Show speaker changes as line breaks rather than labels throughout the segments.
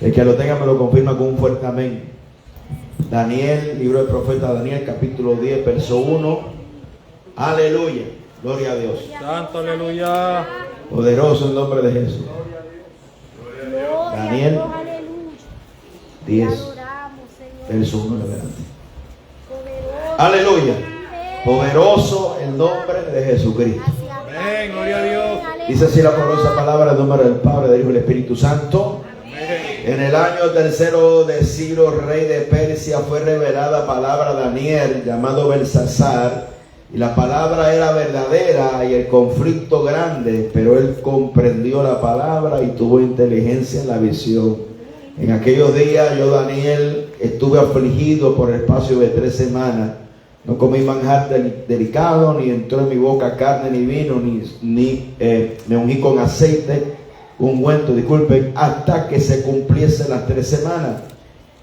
El que lo tenga me lo confirma con un fuerte amén. Daniel, libro del profeta Daniel, capítulo 10, verso 1. Aleluya, gloria a Dios.
Santo, aleluya.
Poderoso el nombre de Jesús. Daniel 10, verso 1 en adelante. Aleluya. Poderoso el nombre de Jesucristo.
Amén, gloria a Dios.
Dice así la poderosa palabra, en nombre del Padre, del Hijo y del Espíritu Santo. En el año tercero de Ciro, rey de Persia, fue revelada palabra a Daniel, llamado Belsasar, y la palabra era verdadera y el conflicto grande, pero él comprendió la palabra y tuvo inteligencia en la visión. En aquellos días yo, Daniel, estuve afligido por el espacio de 3 semanas. No comí manjar delicado, ni entró en mi boca carne ni vino, ni me ungí con aceite, ungüento, disculpen, hasta que se cumpliesen las 3 semanas.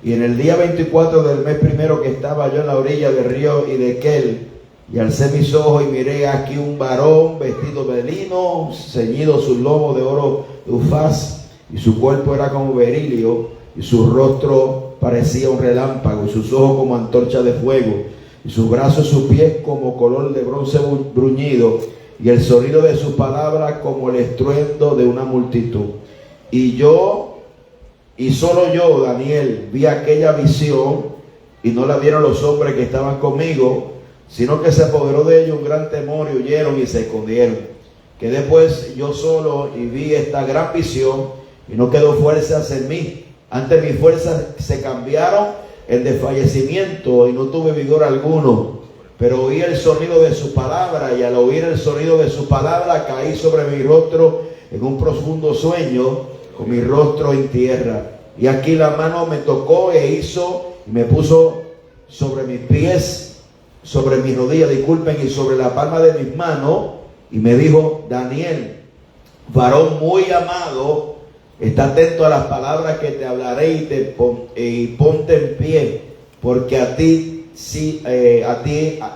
Y en el día 24 del mes primero, que estaba yo en la orilla del río Hiddekel, y alcé mis ojos y miré aquí un varón vestido de lino, ceñido sus lomos de oro de Ufaz, y su cuerpo era como berilio, y su rostro parecía un relámpago, y sus ojos como antorcha de fuego, y sus brazos y sus pies como color de bronce bruñido, y el sonido de sus palabras como el estruendo de una multitud. Y solo yo, Daniel, vi aquella visión, y no la vieron los hombres que estaban conmigo, sino que se apoderó de ellos un gran temor, y huyeron y se escondieron. Quedé pues yo solo y vi esta gran visión, y no quedó fuerzas en mí. Antes mis fuerzas se cambiaron en desfallecimiento, y no tuve vigor alguno. Pero oí el sonido de su palabra, y al oír el sonido de su palabra caí sobre mi rostro en un profundo sueño, con mi rostro en tierra. Y aquí la mano me tocó y me puso sobre mis pies, sobre mis rodillas, disculpen, y sobre la palma de mis manos, y me dijo: Daniel, varón muy amado, está atento a las palabras que te hablaré, y ponte en pie, porque a ti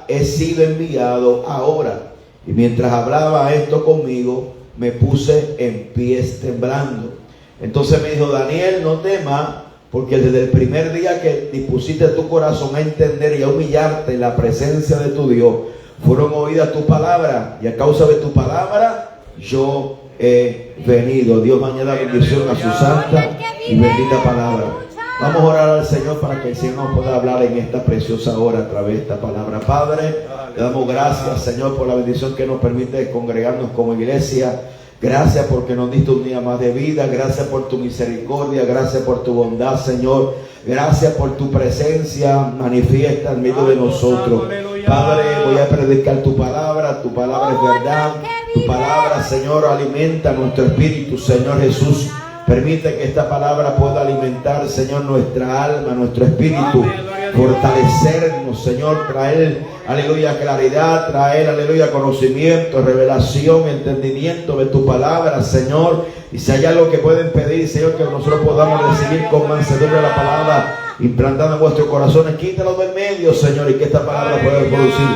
he sido enviado ahora. Y mientras hablaba esto conmigo, me puse en pies temblando. Entonces me dijo: Daniel, no temas, porque desde el primer día que dispusiste tu corazón a entender y a humillarte en la presencia de tu Dios, fueron oídas tu palabra, y a causa de tu palabra yo he venido. Dios añada bendición a su santa y bendita palabra. Vamos a orar al Señor para que el Señor nos pueda hablar en esta preciosa hora a través de esta palabra. Padre, te damos gracias, Señor, por la bendición que nos permite congregarnos como iglesia. Gracias porque nos diste un día más de vida. Gracias por tu misericordia. Gracias por tu bondad, Señor. Gracias por tu presencia manifiesta en medio de nosotros. Padre, voy a predicar tu palabra. Tu palabra es verdad. Tu palabra, Señor, alimenta nuestro espíritu, Señor Jesús. Permite que esta palabra pueda alimentar, Señor, nuestra alma, nuestro espíritu. Fortalecernos, Señor, traer, aleluya, claridad, traer, aleluya, conocimiento, revelación, entendimiento de tu palabra, Señor. Y si hay algo que pueden pedir, Señor, que nosotros podamos recibir con mansedumbre la palabra implantada en vuestros corazones, quítalo del medio, Señor, y que esta palabra pueda producir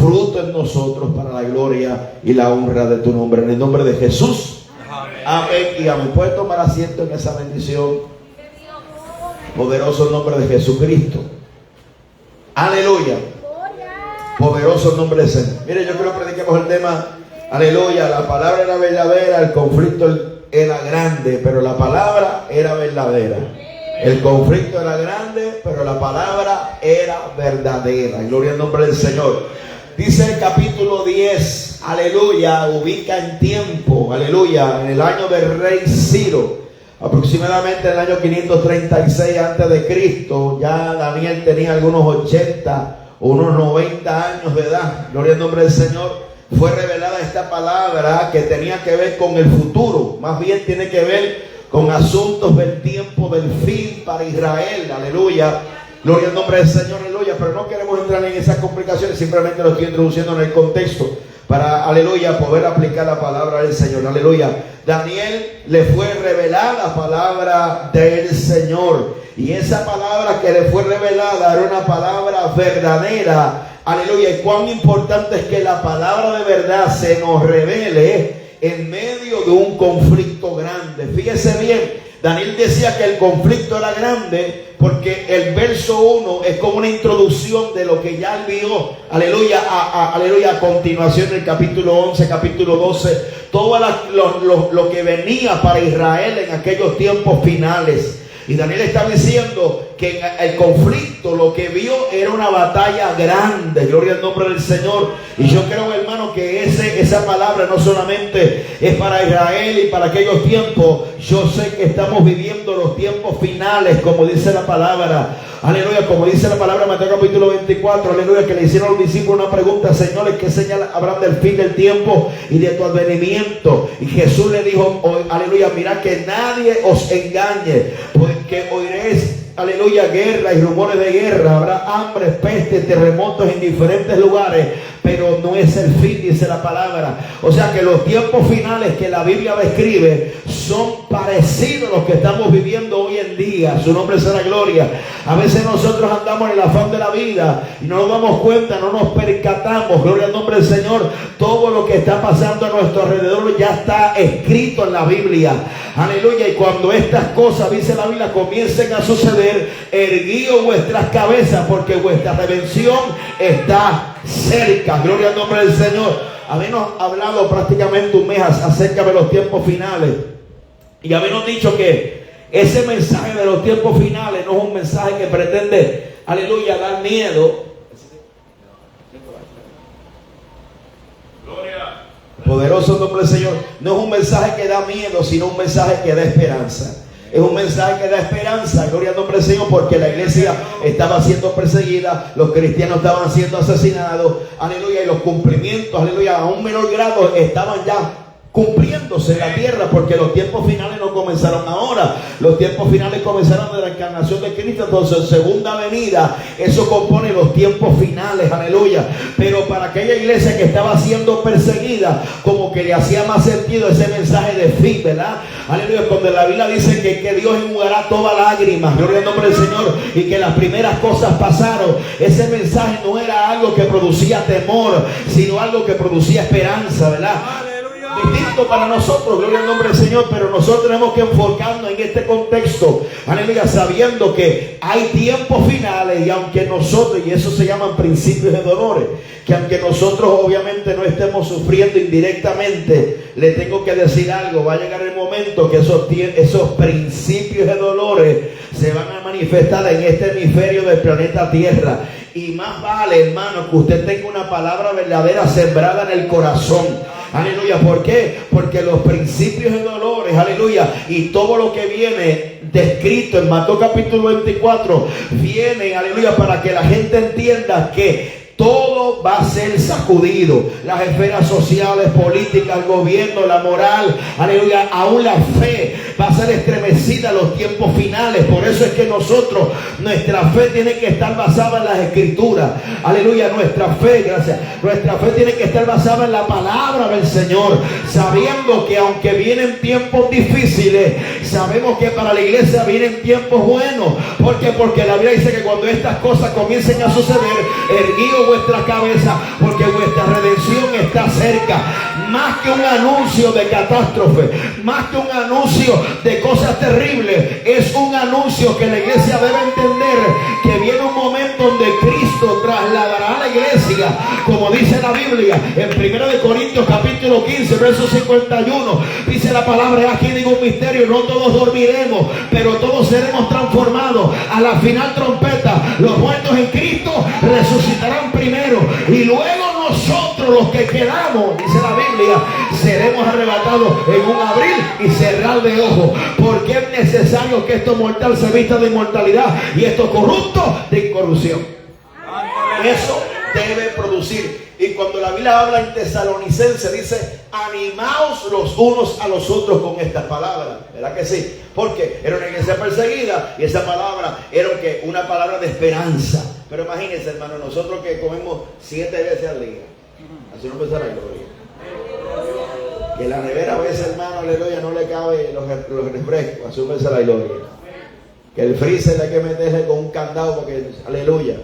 fruto en nosotros para la gloria y la honra de tu nombre. En el nombre de Jesús. Amén y amén. Puede tomar asiento en esa bendición. Poderoso el nombre de Jesucristo. Aleluya. Poderoso el nombre de Señor. Mire, yo quiero prediquemos el tema. Aleluya. La palabra era verdadera, el conflicto era grande, pero la palabra era verdadera. El conflicto era grande, pero la palabra era verdadera. Gloria al nombre del Señor. Dice el capítulo 10, aleluya, ubica en tiempo, aleluya, en el año del rey Ciro, aproximadamente en el año 536 antes de Cristo. Ya Daniel tenía algunos 80 o unos 90 años de edad. Gloria al nombre del Señor. Fue revelada esta palabra que tenía que ver con el futuro, más bien tiene que ver con asuntos del tiempo del fin para Israel, aleluya. Gloria al nombre del Señor, aleluya. Pero no queremos entrar en esas complicaciones, simplemente lo estoy introduciendo en el contexto para, aleluya, poder aplicar la palabra del Señor, aleluya. Daniel le fue revelada la palabra del Señor, y esa palabra que le fue revelada era una palabra verdadera, aleluya. Y cuán importante es que la palabra de verdad se nos revele en medio de un conflicto grande. Fíjese bien, Daniel decía que el conflicto era grande porque el verso 1 es como una introducción de lo que ya él vio, aleluya, aleluya, a continuación del capítulo 11, capítulo 12, todo lo que venía para Israel en aquellos tiempos finales. Y Daniel está diciendo que el conflicto, lo que vio era una batalla grande. Gloria al nombre del Señor. Y yo creo, hermano, que esa palabra no solamente es para Israel y para aquellos tiempos. Yo sé que estamos viviendo los tiempos finales, como dice la palabra. Aleluya, como dice la palabra en Mateo capítulo 24, aleluya, que le hicieron los discípulos una pregunta: señores, ¿qué señal habrán del fin del tiempo y de tu advenimiento? Y Jesús le dijo, aleluya, mirad que nadie os engañe, porque oiréis, aleluya, guerra y rumores de guerra, habrá hambre, peste, terremotos en diferentes lugares, pero no es el fin, dice la palabra. O sea que los tiempos finales que la Biblia describe son parecidos a los que estamos viviendo hoy en día. Su nombre será gloria. A veces nosotros andamos en el afán de la vida y no nos damos cuenta, no nos percatamos, gloria al nombre del Señor. Todo lo que está pasando a nuestro alrededor ya está escrito en la Biblia. Aleluya. Y cuando estas cosas, dice la Biblia, comiencen a suceder, erguíos vuestras cabezas, porque vuestra redención está cerca. Gloria al nombre del Señor. Habíamos hablado prácticamente un mes acerca de los tiempos finales, y habíamos dicho que ese mensaje de los tiempos finales no es un mensaje que pretende, aleluya, dar miedo. Poderoso nombre del Señor. No es un mensaje que da miedo, sino un mensaje que da esperanza. Es un mensaje que da esperanza, gloria al nombre del Señor, porque la iglesia estaba siendo perseguida, los cristianos estaban siendo asesinados, aleluya, y los cumplimientos, aleluya, a un menor grado estaban ya cumpliéndose en la tierra, porque los tiempos finales no comenzaron ahora. Los tiempos finales comenzaron de la encarnación de Cristo. Entonces, segunda venida, eso compone los tiempos finales, aleluya. Pero para aquella iglesia que estaba siendo perseguida, como que le hacía más sentido ese mensaje de fin, ¿verdad? Aleluya, cuando la Biblia dice que Dios enjugará toda lágrima, gloria al nombre del Señor, y que las primeras cosas pasaron. Ese mensaje no era algo que producía temor, sino algo que producía esperanza, ¿verdad? Distinto para nosotros, gloria al nombre del Señor, pero nosotros tenemos que enfocarnos en este contexto, aleluya, sabiendo que hay tiempos finales, y aunque nosotros, y eso se llaman principios de dolores, que aunque nosotros obviamente no estemos sufriendo indirectamente, le tengo que decir algo: va a llegar el momento que esos principios de dolores se van a manifestar en este hemisferio del planeta Tierra. Y más vale, hermano, que usted tenga una palabra verdadera sembrada en el corazón. Aleluya. ¿Por qué? Porque los principios de dolores, aleluya, y todo lo que viene descrito en Mateo capítulo 24, viene, aleluya, para que la gente entienda que todo va a ser sacudido. Las esferas sociales, políticas, el gobierno, la moral, aleluya, aún la fe va a ser estremecida en los tiempos finales. Por eso es que nosotros, nuestra fe tiene que estar basada en las escrituras. Aleluya, nuestra fe, gracias. Nuestra fe tiene que estar basada en la palabra del Señor, sabiendo que aunque vienen tiempos difíciles, sabemos que para la iglesia vienen tiempos buenos. ¿Por qué? Porque la Biblia dice que cuando estas cosas comiencen a suceder, erguíos vuestra cabeza, porque vuestra redención está cerca. Más que un anuncio de catástrofe, más que un anuncio de cosas terribles, es un anuncio que la iglesia debe entender que viene un momento donde Cristo trasladará a la iglesia, como dice la Biblia en 1 Corintios capítulo 15 verso 51, dice la palabra: aquí digo un misterio, no todos dormiremos, pero todos seremos transformados a la final trompeta. Los muertos en Cristo resucitarán primero, y luego nosotros, los que quedamos, dice la Biblia, seremos arrebatados en un abrir y cerrar de ojos, porque es necesario que esto mortal se vista de inmortalidad y esto corrupto de incorrupción. Eso debe producir. Y cuando la Biblia habla en Tesalonicenses, dice: animaos los unos a los otros con estas palabras. ¿Verdad que sí? Porque era una iglesia perseguida, y esa palabra era una palabra de esperanza. Pero imagínense, hermano, nosotros que comemos 7 veces al día, así no empezará la gloria. Que la nevera a veces, hermano, aleluya, no le cabe los refrescos, así no empezará la gloria. Que el freezer hay que meterle con un candado porque, aleluya,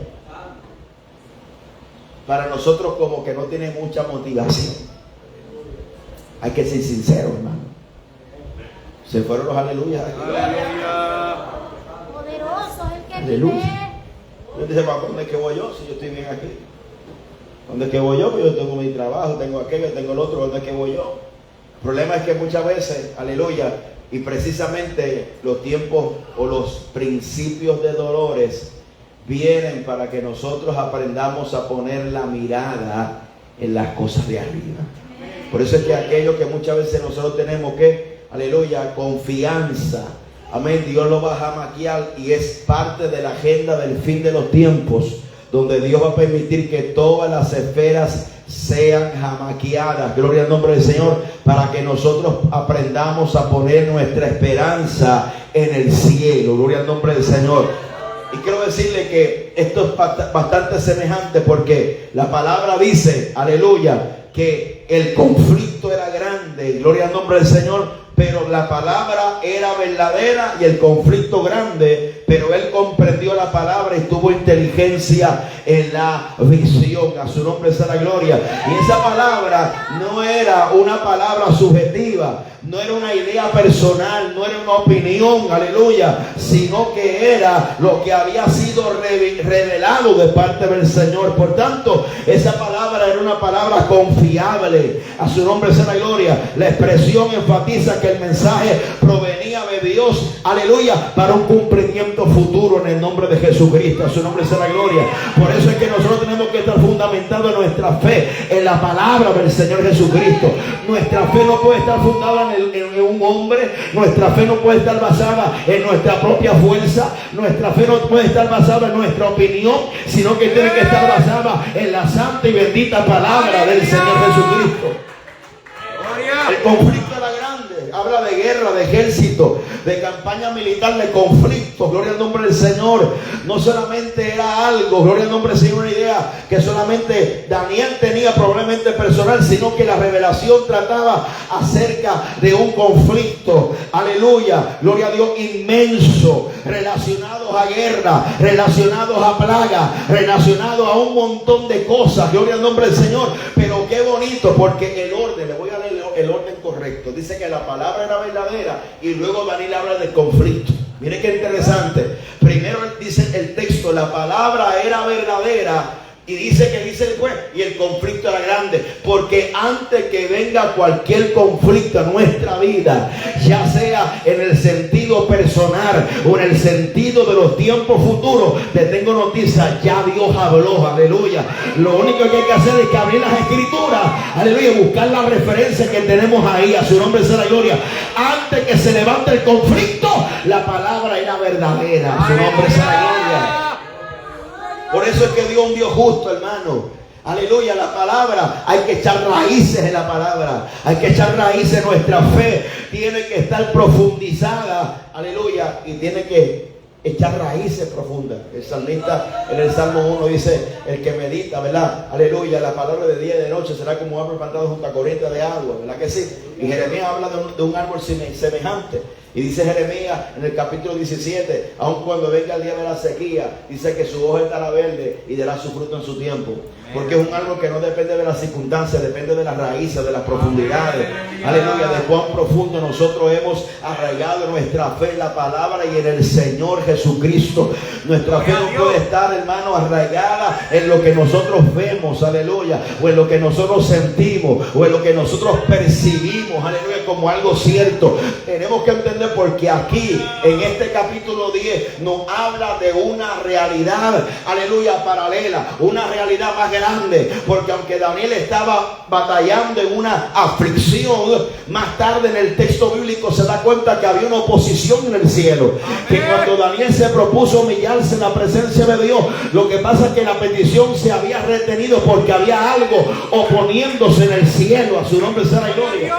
para nosotros como que no tiene mucha motivación. Hay que ser sincero, hermano. Se fueron los aleluyas.
Aleluya.
Poderoso es el que
Aleluya.
vive.
Yo dije, ¿para dónde es que voy yo? Si yo estoy bien aquí. ¿Dónde es que voy yo? Pues yo tengo mi trabajo, tengo aquello, tengo el otro. ¿Dónde es que voy yo? El problema es que muchas veces, aleluya, y precisamente los tiempos o los principios de dolores vienen para que nosotros aprendamos a poner la mirada en las cosas de arriba. Por eso es que aquello que muchas veces nosotros tenemos que, aleluya, confianza, amén, Dios lo va a jamaquear y es parte de la agenda del fin de los tiempos, donde Dios va a permitir que todas las esferas sean jamaqueadas, gloria al nombre del Señor, para que nosotros aprendamos a poner nuestra esperanza en el cielo, gloria al nombre del Señor. Y quiero decirle que esto es bastante semejante, porque la palabra dice, aleluya, que el conflicto era grande, gloria al nombre del Señor, pero la palabra era verdadera y el conflicto grande, pero él comprendió la palabra y tuvo inteligencia en la visión. A su nombre sea la gloria. Y esa palabra no era una palabra subjetiva, no era una idea personal, no era una opinión, aleluya, sino que era lo que había sido revelado de parte del Señor. Por tanto, esa palabra era una palabra confiable. A su nombre sea la gloria. La expresión enfatiza que el mensaje provenía de Dios, aleluya, para un cumplimiento futuro en el nombre de Jesucristo. A su nombre sea la gloria. Por eso es que nosotros tenemos que estar fundamentados en nuestra fe, en la palabra del Señor Jesucristo. Nuestra fe no puede estar fundada en un hombre, nuestra fe no puede estar basada en nuestra propia fuerza, nuestra fe no puede estar basada en nuestra opinión, sino que tiene que estar basada en la santa y bendita palabra del Señor Jesucristo. El conflicto era grande, habla de guerra, de ejército, de campaña militar, de conflictos, gloria al nombre del Señor. No solamente era algo, gloria al nombre del Señor, una idea que solamente Daniel tenía probablemente personal, sino que la revelación trataba acerca de un conflicto, aleluya, gloria a Dios, inmenso, relacionados a guerra, relacionados a plaga, relacionados a un montón de cosas, gloria al nombre del Señor. Pero qué bonito, porque el orden, le voy a leer el orden correcto, dice que la palabra era verdadera y luego Daniel habla del conflicto. Mire qué interesante. Primero dice el texto, la palabra era verdadera, y dice después, y el conflicto era grande, porque antes que venga cualquier conflicto en nuestra vida, ya sea en el sentido personal o en el sentido de los tiempos futuros, te tengo noticias, ya Dios habló, aleluya. Lo único que hay que hacer es que abrir las escrituras, aleluya, buscar la referencia que tenemos ahí. A su nombre sea la gloria. Antes que se levante el conflicto, la palabra era verdadera. A su nombre sea la gloria. Por eso es que Dios es un Dios justo, hermano. Aleluya, la palabra, hay que echar raíces en la palabra. Hay que echar raíces en nuestra fe. Tiene que estar profundizada, aleluya, y tiene que echar raíces profundas. El salmista en el Salmo 1 dice, el que medita, ¿verdad? Aleluya, la palabra de día y de noche será como un árbol plantado junto a corriente de agua, ¿verdad que sí? Y Jeremías habla de un árbol semejante. Y dice Jeremías en el capítulo 17, aun cuando venga el día de la sequía, dice que su hoja estará verde y dará su fruto en su tiempo. Porque es un árbol que no depende de las circunstancias, depende de las raíces, de las profundidades. Aleluya, de cuán profundo nosotros hemos arraigado nuestra fe en la palabra y en el Señor Jesucristo. Nuestra fe no puede estar, hermano, arraigada en lo que nosotros vemos, aleluya, o en lo que nosotros sentimos, o en lo que nosotros percibimos, aleluya, como algo cierto. Tenemos que entender, porque aquí en este capítulo 10 nos habla de una realidad, aleluya, paralela, una realidad más grande, porque aunque Daniel estaba batallando en una aflicción, más tarde en el texto bíblico se da cuenta que había una oposición en el cielo. Que cuando Daniel se propuso humillarse en la presencia de Dios, lo que pasa es que la petición se había retenido porque había algo oponiéndose en el cielo. A su nombre sea la gloria.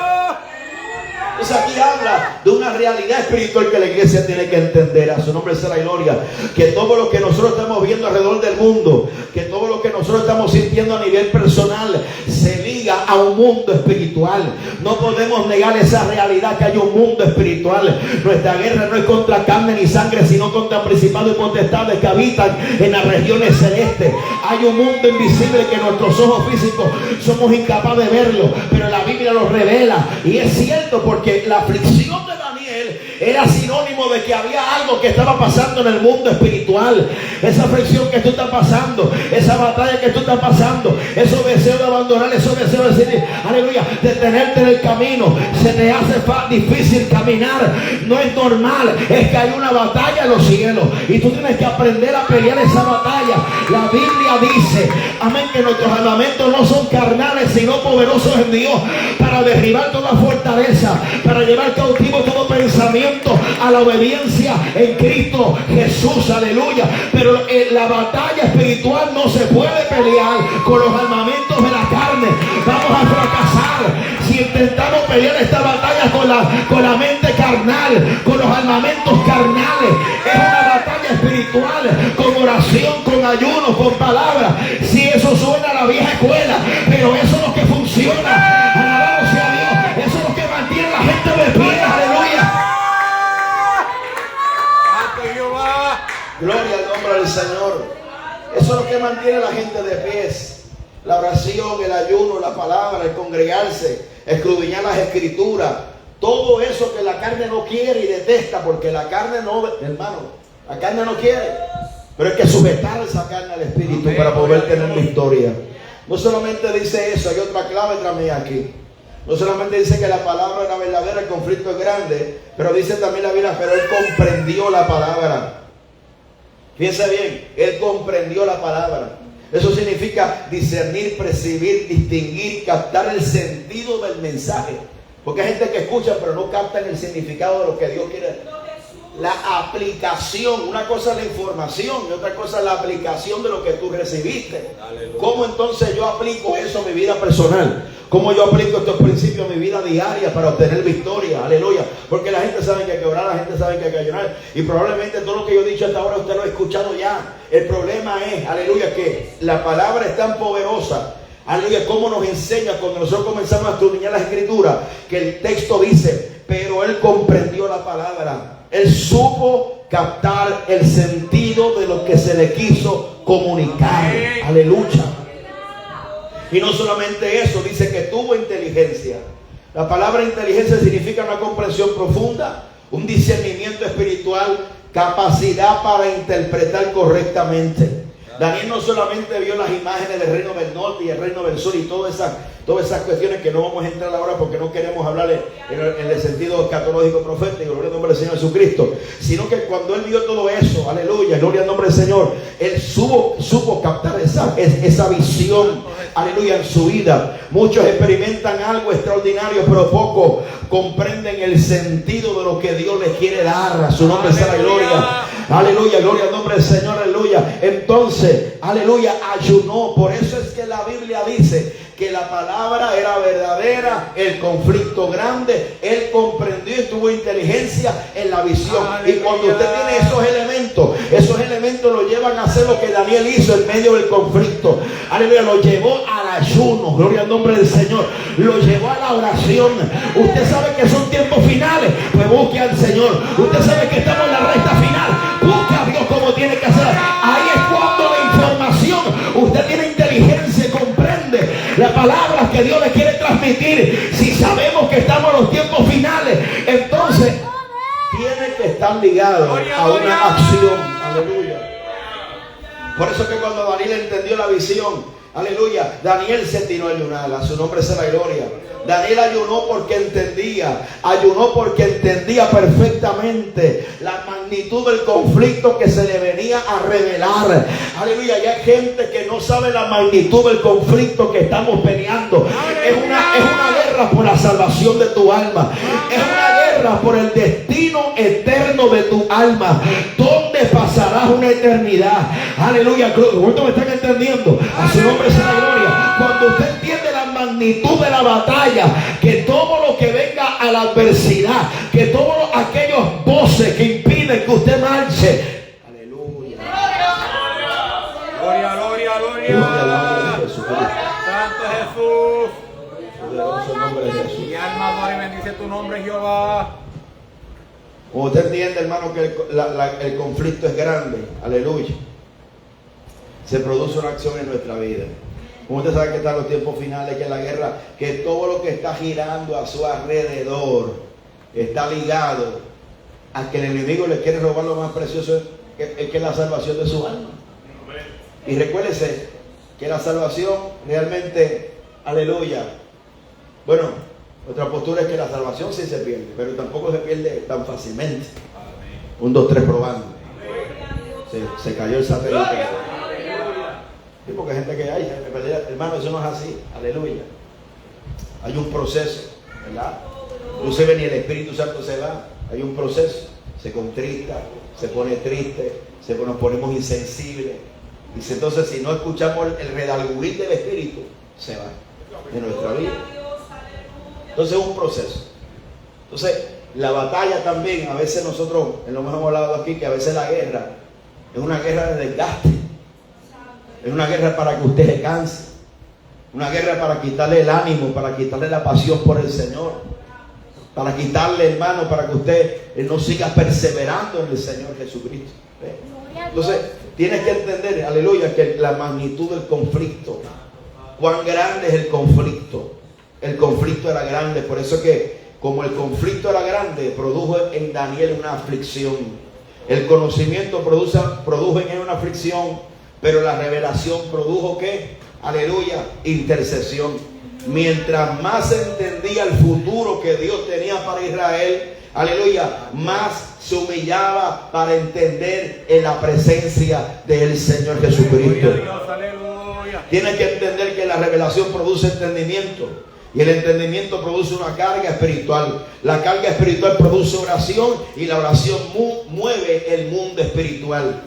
Entonces aquí habla de una realidad espiritual que la iglesia tiene que entender. A su nombre sea la gloria. Que todo lo que nosotros estamos viendo alrededor del mundo, que todo lo que nosotros estamos sintiendo a nivel personal, se liga a un mundo espiritual. No podemos negar esa realidad, que hay un mundo espiritual. Nuestra guerra no es contra carne ni sangre, sino contra principados y potestades que habitan en las regiones celestes. Hay un mundo invisible que nuestros ojos físicos somos incapaces de verlo, pero la Biblia lo revela. Y es cierto, porque la aflicción de Daniel era sinónimo de que había algo que estaba pasando en el mundo espiritual. Esa aflicción que tú estás pasando, esa batalla que tú estás pasando, esos deseos de abandonar, esos deseos de decir, aleluya, de tenerte en el camino, se te hace difícil caminar. No es normal, es que hay una batalla en los cielos y tú tienes que aprender a pelear esa batalla. La Biblia dice, amén, que nuestros armamentos no son carnales, sino poderosos en Dios para derribar toda fortaleza, para llevar cautivo todo pensamiento a la obediencia en Cristo Jesús, aleluya. Pero la batalla espiritual no se puede pelear con los armamentos de la carne. Vamos a fracasar si intentamos pelear esta batalla con la mente carnal, con los armamentos carnales. Es una batalla espiritual, con oración, con ayuno, con palabra. Si eso suena a la vieja escuela, pero eso es lo que funciona. Alabado sea Dios. Eso es lo que mantiene a la gente de pie. Aleluya. Gloria al nombre del Señor. Eso es lo que mantiene a la gente de pies. La oración, el ayuno, la palabra, el congregarse, escudriñar las escrituras. Todo eso que la carne no quiere y detesta, porque la carne no, hermano, la carne no quiere. Pero hay que sujetar esa carne al Espíritu para poder tener victoria. No solamente dice eso, hay otra clave también aquí. No solamente dice que la palabra era verdadera, el conflicto es grande, pero dice también la Biblia, pero él comprendió la palabra. Fíjense bien, él comprendió la palabra. Eso significa discernir, percibir, distinguir, captar el sentido del mensaje. Porque hay gente que escucha pero no capta el significado de lo que Dios quiere. La aplicación, una cosa es la información y otra cosa es la aplicación de lo que tú recibiste. Aleluya. ¿Cómo entonces yo aplico eso a mi vida personal? ¿Cómo yo aplico estos principios a mi vida diaria para obtener victoria? Aleluya. Porque la gente sabe que hay que orar, la gente sabe que hay que ayunar. Y probablemente todo lo que yo he dicho hasta ahora usted lo ha escuchado ya. El problema es, aleluya, que la palabra es tan poderosa. Aleluya, cómo nos enseña cuando nosotros comenzamos a estudiar las escrituras, que el texto dice, pero él comprendió la palabra. Él supo captar el sentido de lo que se le quiso comunicar. Aleluya. Y no solamente eso, dice que tuvo inteligencia. La palabra inteligencia significa una comprensión profunda, un discernimiento espiritual, capacidad para interpretar correctamente. Daniel no solamente vio las imágenes del reino del norte y el reino del sur y todas esas cuestiones que no vamos a entrar ahora porque no queremos hablar en el sentido escatológico profético, gloria al nombre del Señor Jesucristo, sino que cuando él vio todo eso, aleluya, gloria al nombre del Señor, él supo captar esa visión, aleluya, en su vida. Muchos experimentan algo extraordinario, pero pocos comprenden el sentido de lo que Dios les quiere dar. A su nombre sea la gloria. Aleluya, gloria al nombre del Señor, aleluya. Entonces, aleluya, ayunó. Por eso es que la Biblia dice que la palabra era verdadera, el conflicto grande. Él comprendió y tuvo inteligencia en la visión. Aleluya. Y cuando usted tiene esos elementos lo llevan a hacer lo que Daniel hizo en medio del conflicto. Aleluya, lo llevó al ayuno, gloria al nombre del Señor. Lo llevó a la oración. Usted sabe que son tiempos finales, pues busque al Señor. Usted sabe que estamos en la recta final, busque a Dios como tiene que hacer. Ahí es cuando la información, usted tiene inteligencia, comprende la palabra que Dios le quiere transmitir. Si sabemos que estamos en los tiempos finales, entonces tiene que estar ligado a una acción. Aleluya. Por eso que cuando Daniel entendió la visión, aleluya, Daniel se tiró a ayunar. A su nombre sea la gloria. Daniel ayunó porque entendía perfectamente la magnitud del conflicto que se le venía a revelar. Aleluya, y hay gente que no sabe la magnitud del conflicto que estamos peleando. Es una guerra por la salvación de tu alma. Es una guerra por el destino eterno de tu alma. ¿Dónde pasarás una eternidad? Aleluya, ¿cuántos me están entendiendo? A su nombre sea la gloria. Cuando usted entiende la magnitud de la batalla, que todo lo que venga a la adversidad, que todos aquellos voces que impiden que usted marche, aleluya,
gloria, gloria, gloria, Santo Jesús,
poderoso nombre de Jesús.
Mi alma adora y bendice tu nombre, Jehová.
Como usted entiende, hermano, que el conflicto es grande, aleluya, se produce una acción en nuestra vida. Como usted sabe que están los tiempos finales, que la guerra, que todo lo que está girando a su alrededor está ligado a que el enemigo le quiere robar lo más precioso, es que es la salvación de su alma. Y recuérdese que la salvación realmente, aleluya, bueno, nuestra postura es que la salvación sí se pierde, pero tampoco se pierde tan fácilmente. 1, 2, 3 probando. Se cayó el satélite. Sí, porque hay gente que hay, hermano, eso no es así, aleluya. Hay un proceso, ¿verdad? Inclusive ni el Espíritu Santo se va, hay un proceso. Se contrista, se pone triste, nos ponemos insensibles. Dice, entonces si no escuchamos el redarguir del Espíritu, se va de nuestra vida. Entonces es un proceso. Entonces la batalla también, a veces nosotros, en lo que hemos hablado aquí, que a veces la guerra es una guerra de desgaste. Es una guerra para que usted se canse. Una guerra para quitarle el ánimo, para quitarle la pasión por el Señor. Para quitarle, hermano, para que usted no siga perseverando en el Señor Jesucristo. Entonces, tienes que entender, aleluya, que la magnitud del conflicto. Cuán grande es el conflicto. El conflicto era grande, por eso que como el conflicto era grande, produjo en Daniel una aflicción. El conocimiento produjo en él una aflicción, pero la revelación produjo ¿qué? Aleluya, intercesión. Mientras más entendía el futuro que Dios tenía para Israel, aleluya, más se humillaba para entender en la presencia del Señor Jesucristo. Tienes que entender que la revelación produce entendimiento. Y el entendimiento produce una carga espiritual. La carga espiritual produce oración. Y la oración mueve el mundo espiritual.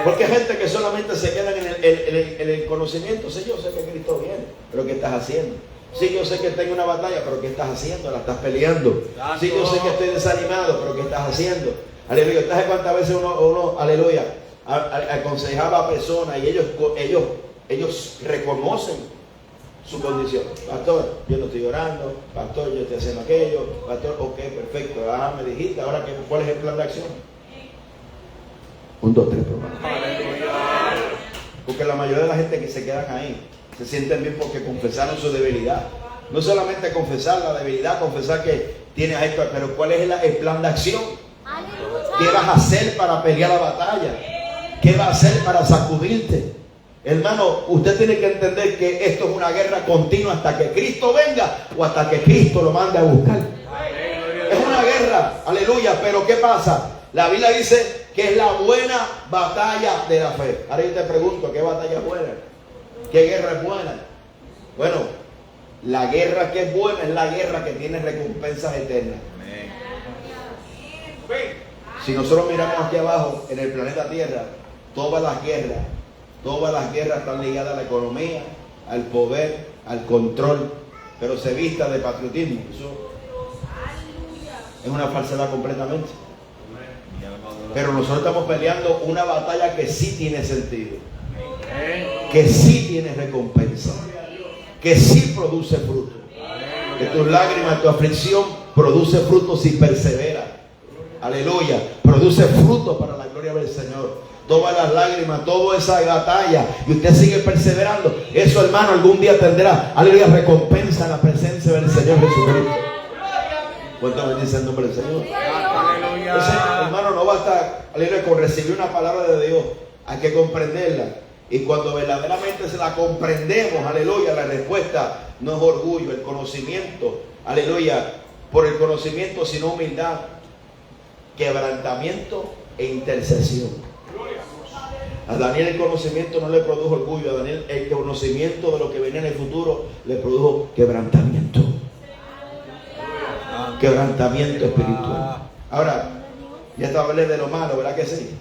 Porque hay gente que solamente se queda en el conocimiento. Sí, yo sé que Cristo viene, pero ¿qué estás haciendo? Sí, yo sé que tengo una batalla, pero ¿qué estás haciendo? La estás peleando. Sí, yo sé que estoy desanimado, pero ¿qué estás haciendo? Aleluya. ¿Sabes cuántas veces uno aleluya, aconsejaba a personas y ellos reconocen su condición? Pastor, yo no estoy orando. Pastor, yo estoy haciendo aquello. Pastor, ok, perfecto. Me dijiste, ahora ¿cuál es el plan de acción? 1, 2, 3, porque la mayoría de la gente que se quedan ahí se sienten bien porque confesaron su debilidad. No solamente confesar la debilidad, confesar que tienes esto, pero ¿cuál es el plan de acción? ¿Qué vas a hacer para pelear la batalla? ¿Qué vas a hacer para sacudirte? Hermano, usted tiene que entender que esto es una guerra continua hasta que Cristo venga o hasta que Cristo lo mande a buscar. Es una guerra, aleluya, pero ¿qué pasa? La Biblia dice que es la buena batalla de la fe. Ahora yo te pregunto, ¿qué batalla es buena? ¿Qué guerra es buena? Bueno, la guerra que es buena es la guerra que tiene recompensas eternas. Si nosotros miramos aquí abajo en el planeta Tierra, todas las guerras están ligadas a la economía, al poder, al control, pero se vista de patriotismo. Eso es una falsedad completamente. Pero nosotros estamos peleando una batalla que sí tiene sentido, que sí tiene recompensa, que sí produce fruto. Que tus lágrimas, tu aflicción produce fruto si persevera. Aleluya, produce fruto para la gloria del Señor. Todas las lágrimas, toda esa batalla, y usted sigue perseverando, eso, hermano, algún día tendrá, aleluya, recompensa en la presencia del Señor Jesucristo. ¿Cuánto bendice el nombre del Señor? Entonces, hermano, no basta, aleluya, con recibir una palabra de Dios, hay que comprenderla. Y cuando verdaderamente se la comprendemos, aleluya, la respuesta no es orgullo, el conocimiento, aleluya, por el conocimiento sino humildad, quebrantamiento e intercesión. A Daniel el conocimiento no le produjo orgullo, a Daniel el conocimiento de lo que venía en el futuro le produjo quebrantamiento. Quebrantamiento espiritual. Ahora, ya te hablé de lo malo, ¿verdad que sí?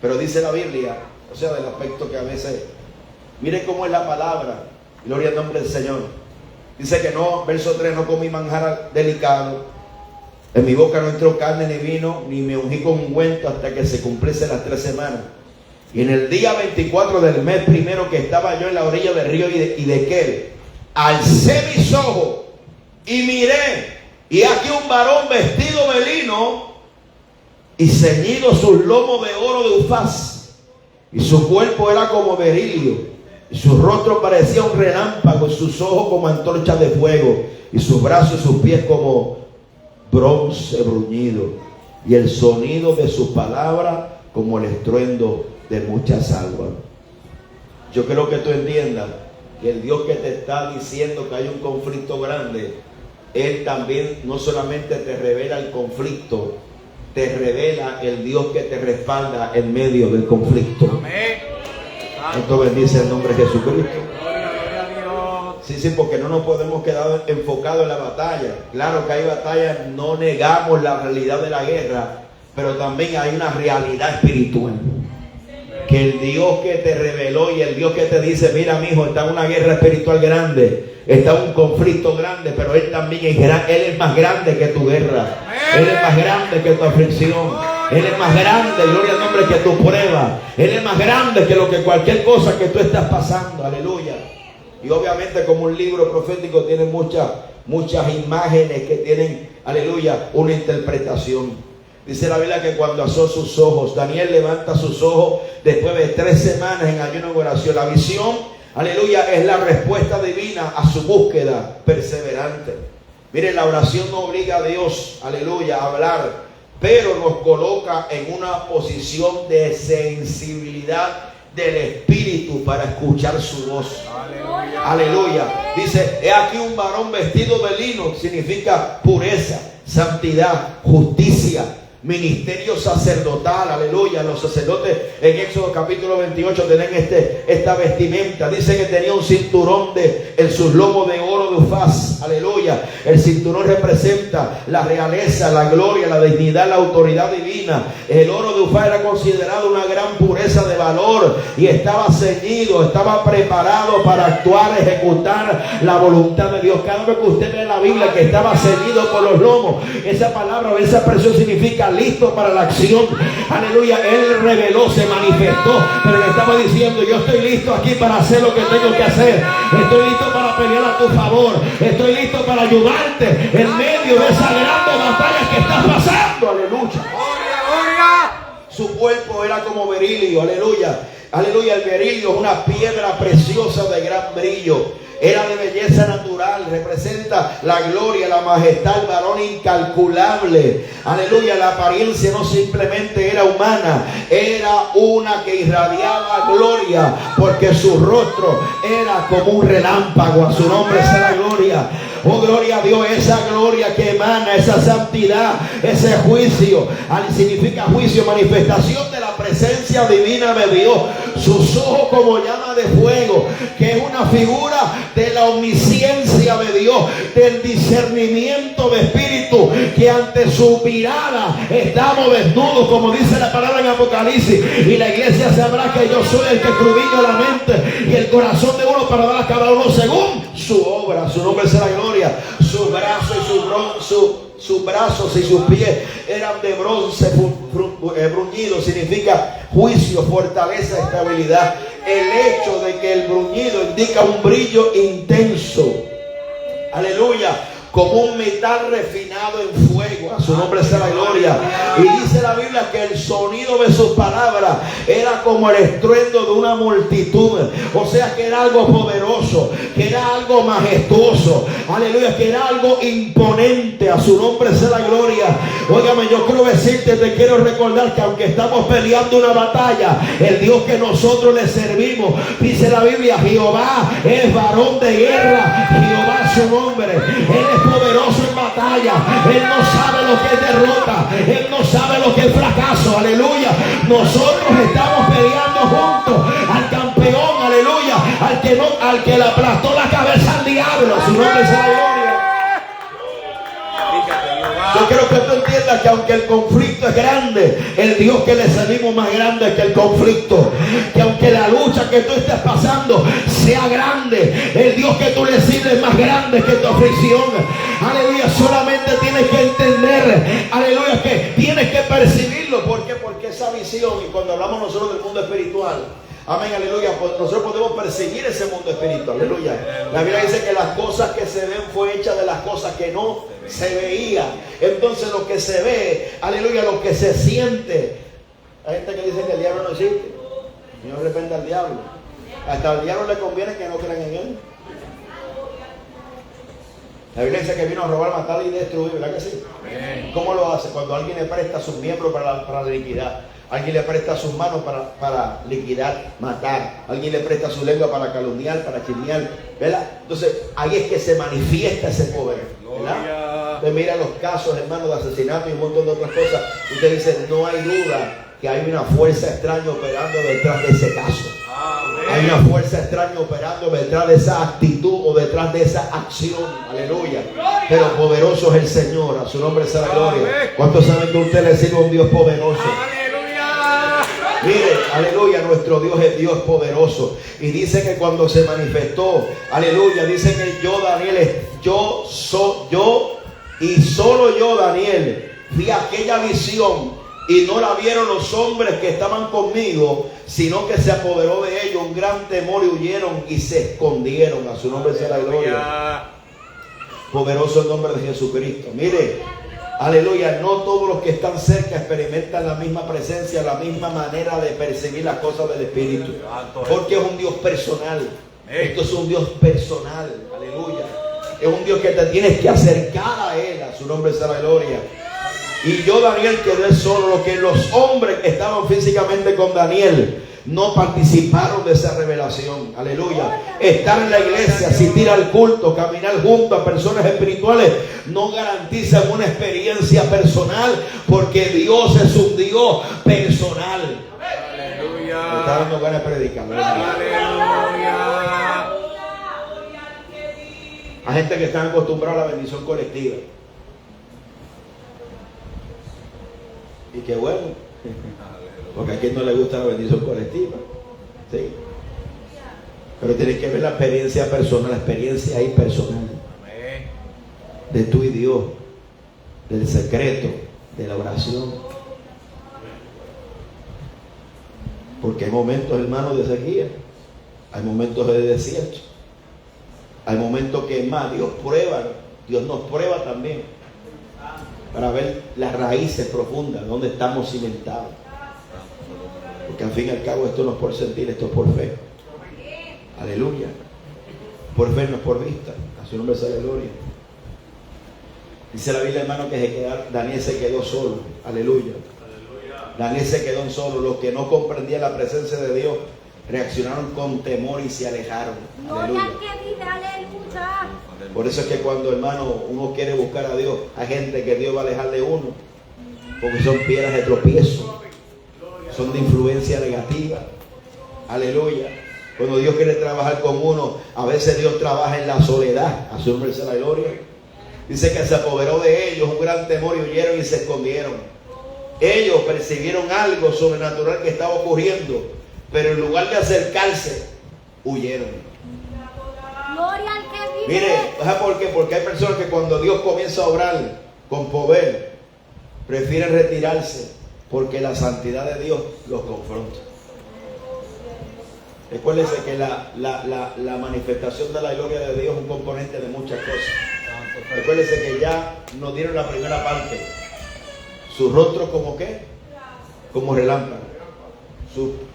Pero dice la Biblia, o sea, del aspecto que a veces, miren cómo es la palabra, gloria al nombre del Señor. Dice que no, verso 3, no comí manjar delicado, en mi boca no entró carne ni vino, ni me ungí con ungüento hasta que se cumpliesen las 3 semanas. Y en el día 24 del mes primero, que estaba yo en la orilla del río Hidekel, alcé mis ojos y miré, y aquí un varón vestido de lino y ceñido sus lomos de oro de Ufaz, y su cuerpo era como berilio, y su rostro parecía un relámpago, y sus ojos como antorchas de fuego, y sus brazos y sus pies como bronce bruñido, y el sonido de sus palabras como el estruendo de muchas aguas. Yo quiero que tú entiendas que el Dios que te está diciendo que hay un conflicto grande, Él también no solamente te revela el conflicto, te revela el Dios que te respalda en medio del conflicto.
Amén.
Esto bendice el nombre de Jesucristo.
Gloria a Dios.
Sí, porque no nos podemos quedar enfocados en la batalla. Claro que hay batallas, no negamos la realidad de la guerra, pero también hay una realidad espiritual. Que el Dios que te reveló y el Dios que te dice, mira mi hijo, está en una guerra espiritual grande, está en un conflicto grande, pero Él también es grande, Él es más grande que tu guerra, Él es más grande que tu aflicción, Él es más grande, gloria al nombre, que tu prueba, Él es más grande que lo que cualquier cosa que tú estás pasando, aleluya. Y obviamente como un libro profético tiene muchas imágenes que tienen, aleluya, una interpretación. Dice la Biblia que cuando alzó sus ojos, Daniel levanta sus ojos después de 3 semanas en ayuno y oración. La visión, aleluya, es la respuesta divina a su búsqueda perseverante. Mire, la oración no obliga a Dios, aleluya, a hablar, pero nos coloca en una posición de sensibilidad del Espíritu para escuchar su voz. Aleluya. Aleluya. Dice, he aquí un varón vestido de lino, significa pureza, santidad, justicia, ministerio sacerdotal, aleluya. Los sacerdotes en Éxodo capítulo 28 tienen esta vestimenta. Dice que tenía un cinturón en sus lomos de oro de Ufaz, aleluya. El cinturón representa la realeza, la gloria, la dignidad, la autoridad divina. El oro de Ufaz era considerado una gran pureza de valor y estaba ceñido, estaba preparado para actuar, ejecutar la voluntad de Dios. Cada vez que usted ve en la Biblia que estaba ceñido por los lomos, esa palabra o esa expresión significa listo para la acción. Aleluya. Él reveló, se manifestó, pero le estaba diciendo, yo estoy listo aquí para hacer lo que tengo que hacer. Estoy listo para pelear a tu favor. Estoy listo para ayudarte en medio de esa grande batalla que estás pasando. Aleluya. Su cuerpo era como berilio. Aleluya. Aleluya. El berilio es una piedra preciosa de gran brillo. Era de belleza natural, representa la gloria, la majestad, el varón incalculable. Aleluya, la apariencia no simplemente era humana, era una que irradiaba gloria, porque su rostro era como un relámpago. A su nombre sea la gloria. Oh, gloria a Dios, esa gloria que emana, esa santidad, ese juicio, significa juicio, manifestación de la presencia divina de Dios. Sus ojos como llama de fuego, que es una figura de la omnisciencia de Dios, del discernimiento de espíritu, que ante su mirada estamos desnudos, como dice la palabra en Apocalipsis, y la iglesia sabrá que yo soy el que escudriño la mente y el corazón de uno para dar a cada uno según su obra. Su nombre sea la gloria. Sus brazos y sus brazos y sus pies eran de bronce bruñido, significa juicio, fortaleza, estabilidad. El hecho de que el bruñido indica un brillo intenso, aleluya, como un metal refinado en fuego. A su nombre sea la gloria. Y dice la Biblia que el sonido de sus palabras era como el estruendo de una multitud. O sea que era algo poderoso, que era algo majestuoso, aleluya, que era algo imponente. A su nombre sea la gloria. Óigame, yo quiero decirte, te quiero recordar que aunque estamos peleando una batalla, el Dios que nosotros le servimos, dice la Biblia, Jehová es varón de guerra, Jehová es su nombre. Él es poderoso en batalla. Él no sabe lo que es derrota, Él no sabe lo que es fracaso. Aleluya. Nosotros estamos peleando juntos al campeón, aleluya, al que le aplastó la cabeza al diablo. Su nombre es la gloria. Yo quiero que tú entiendas que aunque el conflicto es grande, el Dios que le servimos más grande que el conflicto. Que aunque la lucha que tú estés pasando sea grande, el Dios que tú le sirves es más grande que tu aflicción. Aleluya, solamente tienes que entender, aleluya, que tienes que percibirlo. ¿Por qué? Porque esa visión, y cuando hablamos nosotros del mundo espiritual, amén, aleluya, pues nosotros podemos percibir ese mundo espiritual, aleluya. La Biblia dice que las cosas que se ven fue hecha de las cosas que no se veía. Entonces lo que se ve, aleluya, lo que se siente. Hay gente que dice que el diablo no existe. Dios reprenda al diablo. Hasta al diablo le conviene que no crean en él. La Biblia dice que vino a robar, matar y destruir, ¿verdad que sí? ¿Cómo lo hace? Cuando alguien le presta sus miembros para la liquidar. Alguien le presta sus manos para liquidar, matar. Alguien le presta su lengua para calumniar, para chismear, ¿verdad? Entonces, ahí es que se manifiesta ese poder, ¿verdad? Usted mira los casos, hermanos, de asesinato y un montón de otras cosas. Usted dice, no hay duda que hay una fuerza extraña operando detrás de ese caso. Hay una fuerza extraña operando detrás de esa actitud o detrás de esa acción. Aleluya. Pero poderoso es el Señor. A su nombre sea la gloria. ¿Cuántos saben que usted le sirve a un Dios poderoso? Mire, aleluya, nuestro Dios es Dios poderoso. Y dice que cuando se manifestó, aleluya, dice que yo, Daniel, yo y solo yo, Daniel, vi aquella visión. Y no la vieron los hombres que estaban conmigo, sino que se apoderó de ellos un gran temor y huyeron y se escondieron. A su nombre sea la gloria. Poderoso el nombre de Jesucristo. Mire, aleluya, no todos los que están cerca experimentan la misma presencia, la misma manera de percibir las cosas del Espíritu. Porque es un Dios personal. Esto es un Dios personal. Aleluya. Es un Dios que te tienes que acercar a Él. A su nombre sea la gloria. Y yo, Daniel, quedé solo. Lo que los hombres que estaban físicamente con Daniel no participaron de esa revelación. Aleluya. Estar en la iglesia, asistir al culto, caminar junto a personas espirituales no garantiza una experiencia personal, porque Dios es un Dios personal. Aleluya. Me está dando ganas de predicar. Aleluya. Hay gente que está acostumbrada a la bendición colectiva. Y qué bueno, porque a quien no le gusta la bendición colectiva, ¿sí? Pero tienes que ver la experiencia personal, la experiencia ahí personal, de tú y Dios, del secreto, de la oración. Porque hay momentos, hermanos, de sequía, hay momentos de desierto, hay momentos que más Dios nos prueba también, para ver las raíces profundas, donde estamos cimentados. Porque al fin y al cabo esto no es por sentir, esto es por fe. Aleluya. Por fe no es por vista. A su nombre sea la gloria. Dice la Biblia, hermano, que Daniel se quedó solo. Aleluya. Daniel se quedó solo. Los que no comprendían la presencia de Dios reaccionaron con temor y se alejaron. Aleluya. Por eso es que cuando, hermano, uno quiere buscar a Dios, hay gente que Dios va a alejar de uno, porque son piedras de tropiezo, son de influencia negativa. Aleluya. Cuando Dios quiere trabajar con uno, a veces Dios trabaja en la soledad. A su nombre sea la gloria. Dice que se apoderó de ellos un gran temor y huyeron y se escondieron. Ellos percibieron algo sobrenatural que estaba ocurriendo, pero en lugar de acercarse, huyeron.
Gloria al que vive.
Mire, ¿sabes por qué? Porque hay personas que cuando Dios comienza a obrar con poder, prefieren retirarse, porque la santidad de Dios los confronta. Recuérdense que la manifestación de la gloria de Dios es un componente de muchas cosas. Recuérdense que ya nos dieron la primera parte. Su rostro como qué? Como relámpago.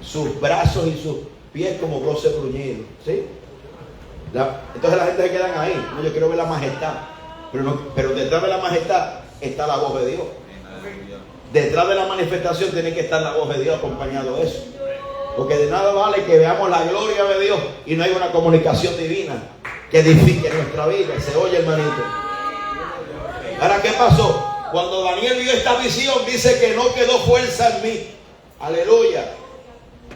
Sus brazos y sus pies como bronce bruñido. ¿Sí? Entonces la gente se queda ahí. No, yo quiero ver la majestad. Pero detrás de la majestad está la voz de Dios. Detrás de la manifestación tiene que estar la voz de Dios acompañado de eso. Porque de nada vale que veamos la gloria de Dios y no hay una comunicación divina que edifique nuestra vida. Se oye, hermanito. Ahora, ¿qué pasó? Cuando Daniel vio esta visión, dice que no quedó fuerza en mí. Aleluya.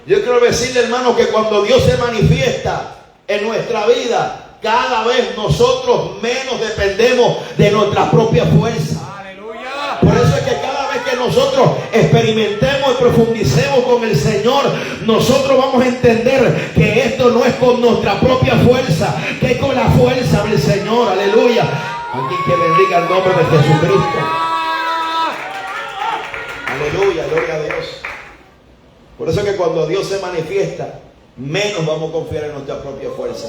Yo quiero decirle, hermano, que cuando Dios se manifiesta en nuestra vida, cada vez nosotros menos dependemos de nuestra propia fuerza. Aleluya. Por eso es que cada vez que nosotros experimentemos y profundicemos con el Señor, nosotros vamos a entender que esto no es con nuestra propia fuerza, que es con la fuerza del Señor. Aleluya. Aquí que bendiga el nombre de Jesucristo. Aleluya, gloria a Dios. Por eso es que cuando Dios se manifiesta, menos vamos a confiar en nuestra propia fuerza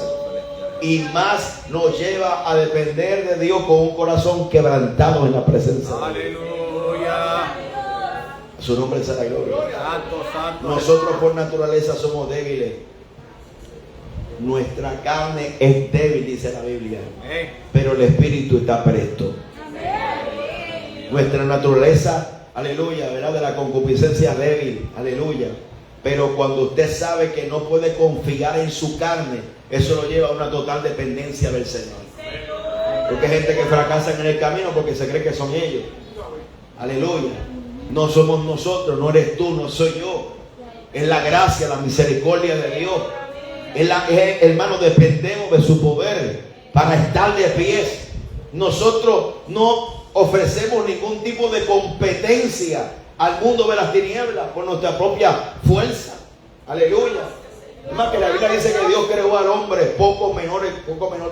y más nos lleva a depender de Dios con un corazón quebrantado en la presencia de Dios.
Aleluya.
A su nombre sea la gloria.
Santo, santo.
Nosotros por naturaleza somos débiles. Nuestra carne es débil, dice la Biblia,
Amén.
pero el espíritu está presto. Nuestra naturaleza, aleluya, ¿verdad? De la concupiscencia débil, aleluya. Pero cuando usted sabe que no puede confiar en su carne, eso lo lleva a una total dependencia del Señor. Porque hay gente que fracasa en el camino porque se cree que son ellos. Aleluya. No somos nosotros, no eres tú, no soy yo. Es la gracia, la misericordia de Dios. Hermano, dependemos de su poder para estar de pies. Nosotros no ofrecemos ningún tipo de competencia al mundo de las tinieblas por nuestra propia fuerza. Aleluya. Es más, que la Biblia dice que Dios creó al hombre poco menor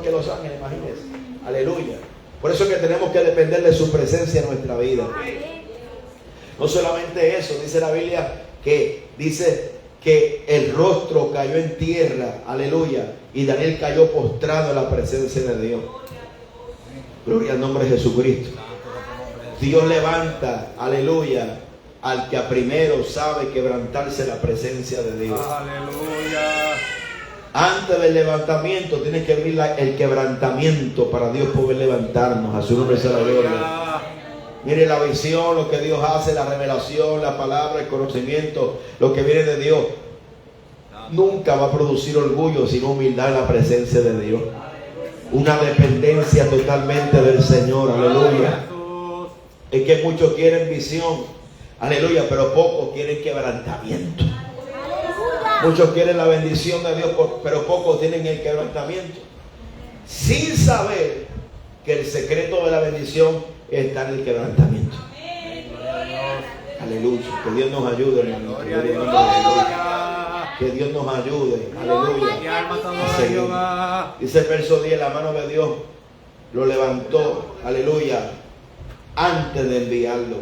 que los ángeles, imagínense. Aleluya. Por eso es que tenemos que depender de su presencia en nuestra vida. No solamente eso, dice la Biblia dice que el rostro cayó en tierra, aleluya, y Daniel cayó postrado en la presencia de Dios. Gloria al nombre de Jesucristo. Dios levanta, aleluya, al que a primero sabe quebrantarse la presencia de Dios.
Aleluya.
Antes del levantamiento tiene que venir el quebrantamiento para Dios poder levantarnos. A su nombre sea la gloria. Mire la visión, lo que Dios hace, la revelación, la palabra, el conocimiento, lo que viene de Dios. Nunca va a producir orgullo, sino humildad en la presencia de Dios. Una dependencia totalmente del Señor. Aleluya. Es que muchos quieren visión, aleluya, pero pocos quieren quebrantamiento. Muchos quieren la bendición de Dios, pero pocos tienen el quebrantamiento. Sin saber que el secreto de la bendición está en el quebrantamiento. Aleluya. Que Dios nos ayude, hermano. Que Dios nos ayude. Aleluya. Dice el verso 10, la mano de Dios lo levantó. Aleluya. Antes de enviarlo.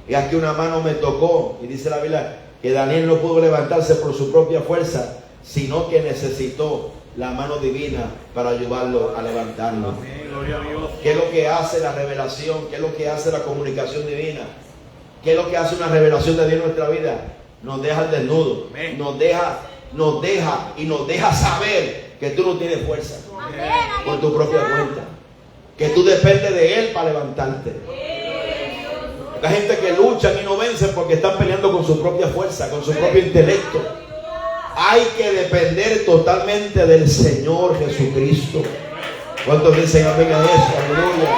Y aquí una mano me tocó. Y dice la Biblia que Daniel no pudo levantarse por su propia fuerza, sino que necesitó la mano divina para ayudarlo a levantarlo. ¿Qué es lo que hace la revelación? ¿Qué es lo que hace la comunicación divina? ¿Qué es lo que hace una revelación de Dios en nuestra vida? Nos deja al desnudo. Nos deja saber que tú no tienes fuerza por tu propia cuenta. Que tú dependes de Él para levantarte. Hay gente que luchan y no vencen porque están peleando con su propia fuerza, con su propio intelecto. Hay que depender totalmente del Señor Jesucristo. ¿Cuántos dicen amén a eso? Aleluya.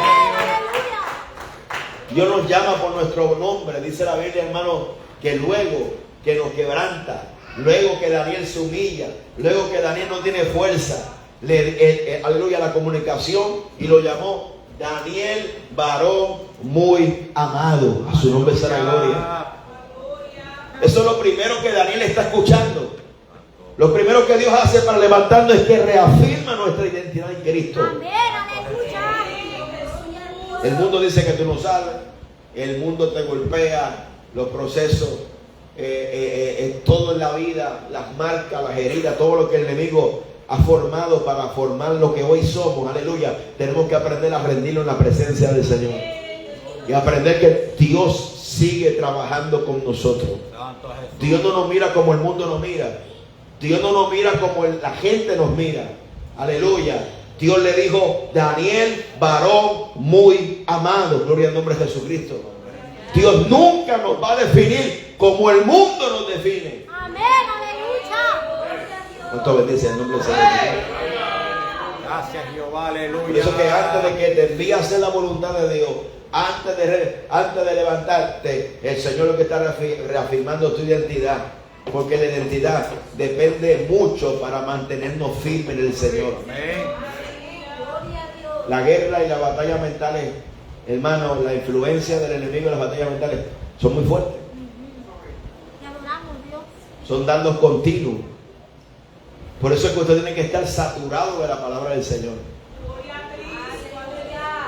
Dios nos llama por nuestro nombre. Dice la Biblia, hermano, que luego que nos quebranta, luego que Daniel se humilla, luego que Daniel no tiene fuerza, aleluya, la comunicación, y lo llamó Daniel, varón muy amado. A su nombre sea la gloria. Eso es lo primero que Daniel está escuchando. Lo primero que Dios hace para levantarnos es que reafirma nuestra identidad en Cristo. El mundo dice que tú no sabes. El mundo te golpea, los procesos, todo en la vida, las marcas, las heridas, todo lo que el enemigo ha formado para formar lo que hoy somos. Aleluya. Tenemos que aprender a rendirnos en la presencia del Señor. Y aprender que Dios sigue trabajando con nosotros. Dios no nos mira como el mundo nos mira. Dios no nos mira como la gente nos mira. Aleluya. Dios le dijo, Daniel, varón muy amado. Gloria al nombre de Jesucristo. Dios nunca nos va a definir como el mundo nos define.
Amén, aleluya.
¿Cuánto bendice el nombre de Señor?
Gracias, Jehová, aleluya.
Por eso que antes de que te envíe a hacer la voluntad de Dios, antes de levantarte, el Señor lo que está reafirmando tu identidad. Porque la identidad depende mucho para mantenernos firmes en el Señor. La guerra y la batalla mentales, hermano, la influencia del enemigo en las batallas mentales son muy fuertes. Son dardos continuos. Por eso es que usted tiene que estar saturado de la palabra del Señor.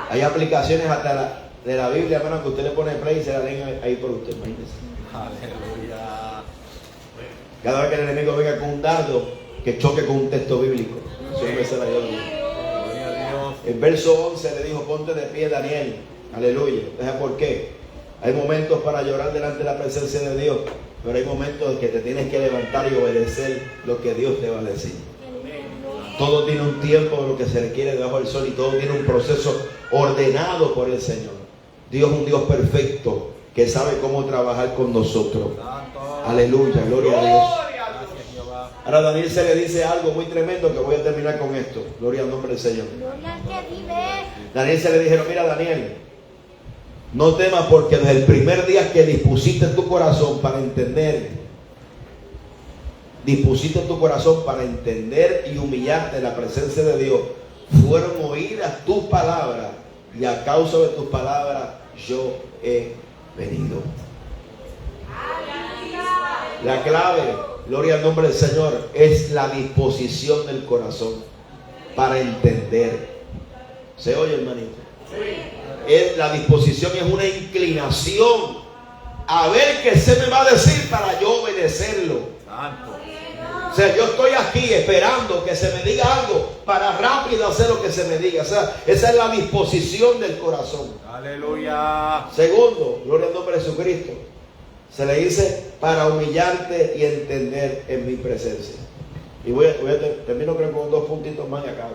Hay aplicaciones hasta de la Biblia, hermano, que usted le pone play y se la leen ahí por usted. Imagínese.
Aleluya.
Cada vez que el enemigo venga con un dardo, que choque con un texto bíblico. Siempre se la dio. El verso 11 le dijo, ponte de pie, Daniel. Aleluya. ¿Sabes por qué? Hay momentos para llorar delante de la presencia de Dios, pero hay momentos en que te tienes que levantar y obedecer lo que Dios te va a decir. Todo tiene un tiempo de lo que se requiere debajo del sol y todo tiene un proceso ordenado por el Señor. Dios es un Dios perfecto que sabe cómo trabajar con nosotros. Aleluya, gloria a Dios. Ahora Daniel se le dice algo muy tremendo que voy a terminar con esto. Gloria al nombre del Señor.
Gloria al que vive.
Daniel se le dijeron, mira Daniel, no temas porque desde el primer día que dispusiste tu corazón para entender y humillarte en la presencia de Dios, fueron oídas tus palabras y a causa de tus palabras yo he venido. La clave, gloria al nombre del Señor, es la disposición del corazón para entender. ¿Se oye, hermanito? Es la disposición, es una inclinación a ver qué se me va a decir para yo obedecerlo. O sea, yo estoy aquí esperando que se me diga algo para rápido hacer lo que se me diga. O sea, esa es la disposición del corazón.
Aleluya.
Segundo, gloria al nombre de Jesucristo, se le dice para humillarte y entender en mi presencia. Y termino creo con 2 puntitos más y acabo.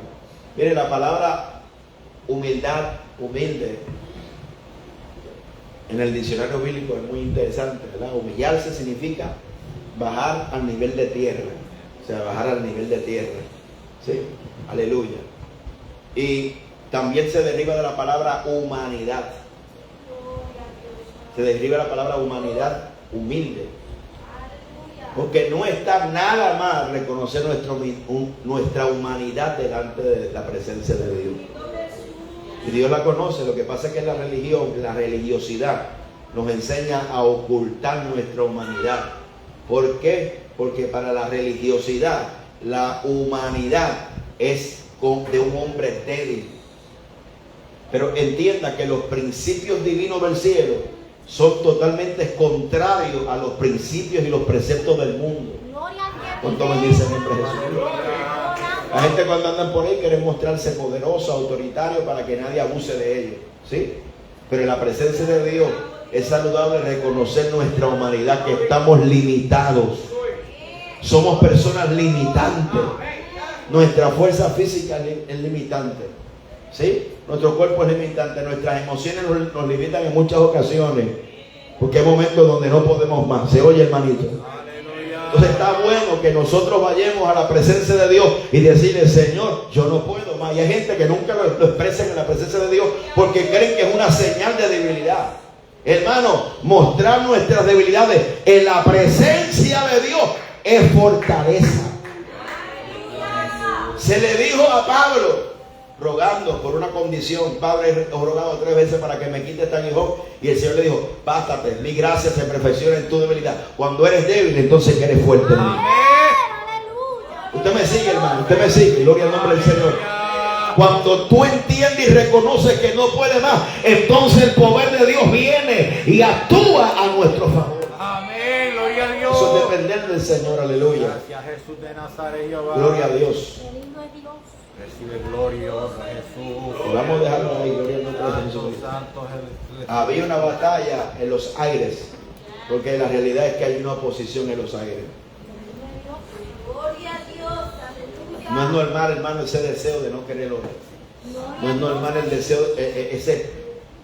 Mire, la palabra humildad, humilde, en el diccionario bíblico es muy interesante, ¿verdad? Humillarse significa bajar al nivel de tierra. O sea, bajar al nivel de tierra. ¿Sí? Aleluya. Y también se deriva de la palabra humanidad. Se deriva de la palabra humanidad, humilde. Porque no está nada mal reconocer nuestra humanidad delante de la presencia de Dios. Y Dios la conoce. Lo que pasa es que la religiosidad nos enseña a ocultar nuestra humanidad. ¿Por qué? Porque para la religiosidad la humanidad es de un hombre débil. Pero entienda que los principios divinos del cielo son totalmente contrarios a los principios y los preceptos del mundo. ¿Cuánto bendice el nombre de Jesús? La gente cuando andan por ahí quiere mostrarse poderoso, autoritario para que nadie abuse de ellos, ¿sí? Pero en la presencia de Dios es saludable reconocer nuestra humanidad, que estamos limitados. Somos personas limitantes. Nuestra fuerza física es limitante, ¿sí? Nuestro cuerpo es limitante. Nuestras emociones nos limitan en muchas ocasiones, porque hay momentos donde no podemos más. ¿Se oye, hermanito? Entonces está bueno que nosotros vayamos a la presencia de Dios y decirle, Señor, yo no puedo más. Y hay gente que nunca lo expresa en la presencia de Dios porque creen que es una señal de debilidad. Hermano, mostrar nuestras debilidades en la presencia de Dios es fortaleza. Se le dijo a Pablo, rogando por una condición, Padre, he rogado 3 veces para que me quite este aguijón, y el Señor le dijo, bástate, mi gracia se perfecciona en tu debilidad. Cuando eres débil, entonces que eres fuerte en mí. Usted me sigue, hermano, usted me sigue, gloria al nombre del Señor. Cuando tú entiendes y reconoces que no puedes más, entonces el poder de Dios viene y actúa a nuestro favor.
Amén, gloria a Dios.
Eso es depender del Señor, aleluya.
Gracias Jesús de Nazaret, Jehová.
Gloria a Dios.
Recibe gloria, honra, Jesús.
Y vamos a dejarlo ahí, gloria al nombre de Jesús. Había una batalla en los aires, porque la realidad es que hay una oposición en los aires. No es normal, hermano, ese deseo de no querer orar. No es normal el deseo, ese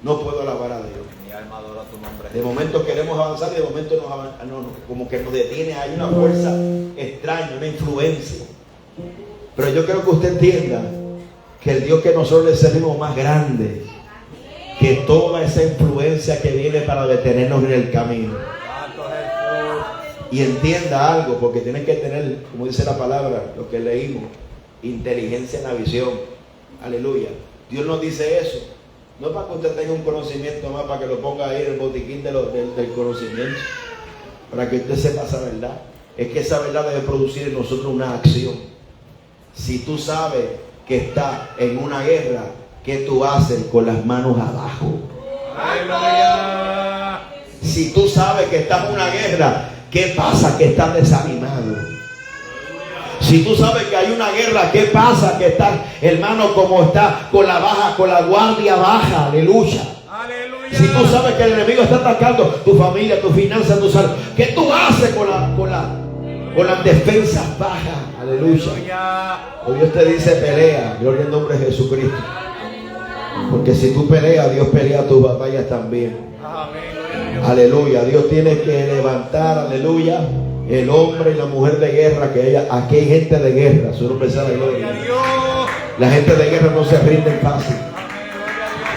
no puedo alabar a Dios.
Mi alma adora tu nombre.
De momento queremos avanzar y de momento como que nos detiene. Hay una fuerza extraña, una influencia. Pero yo creo que usted entienda que el Dios que nosotros le servimos es más grande que toda esa influencia que viene para detenernos en el camino. Y entienda algo, porque tienen que tener, como dice la palabra, lo que leímos, inteligencia en la visión. Aleluya. Dios nos dice eso. No es para que usted tenga un conocimiento más, para que lo ponga ahí en el botiquín del conocimiento, para que usted sepa esa verdad. Es que esa verdad debe producir en nosotros una acción. Si tú sabes que estás en una guerra, ¿qué tú haces con las manos abajo?
Aleluya.
Si tú sabes que estás en una guerra, ¿qué pasa? Que estás desanimado. Si tú sabes que hay una guerra, ¿qué pasa? Que estás, hermano, como está con la guardia baja. Aleluya.
Aleluya.
Si tú sabes que el enemigo está atacando tu familia, tu finanza, tu salud, ¿qué tú haces con las defensas bajas? Aleluya. Aleluya.
Aleluya.
O Dios te dice pelea. Gloria al nombre de Jesucristo. Porque si tú peleas, Dios pelea tus batallas también.
Amén. Gloria a Dios.
Aleluya. Dios tiene que levantar, aleluya, el hombre y la mujer de guerra. Aquí hay gente de guerra. Su nombre sea la
Gloria
gloria.
a Dios.
La gente de guerra no se rinde fácil.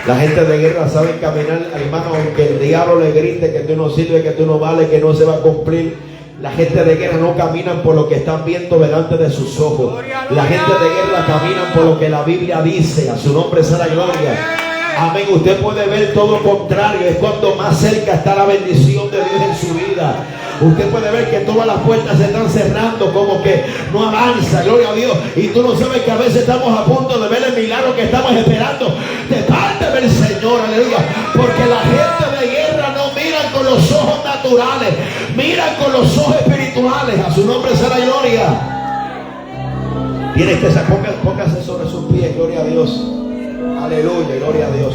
La gente de guerra sabe caminar, hermano, aunque el diablo le grite que tú no sirves, que tú no vales, que no se va a cumplir. La gente de guerra no caminan por lo que están viendo delante de sus ojos. La gente de guerra caminan por lo que la Biblia dice. A su nombre sea la gloria. Amén. Usted puede ver todo lo contrario. Es cuando más cerca está la bendición de Dios en su vida. Usted puede ver que todas las puertas se están cerrando, como que no avanza, gloria a Dios. Y tú no sabes que a veces estamos a punto de ver el milagro que estamos esperando de parte del Señor, aleluya. Porque la gente de guerra no miran con los ojos naturales, miran con los ojos espirituales. A su nombre sea la gloria. Tienes que póngase sobre sus pies, gloria a Dios. Aleluya, gloria a Dios.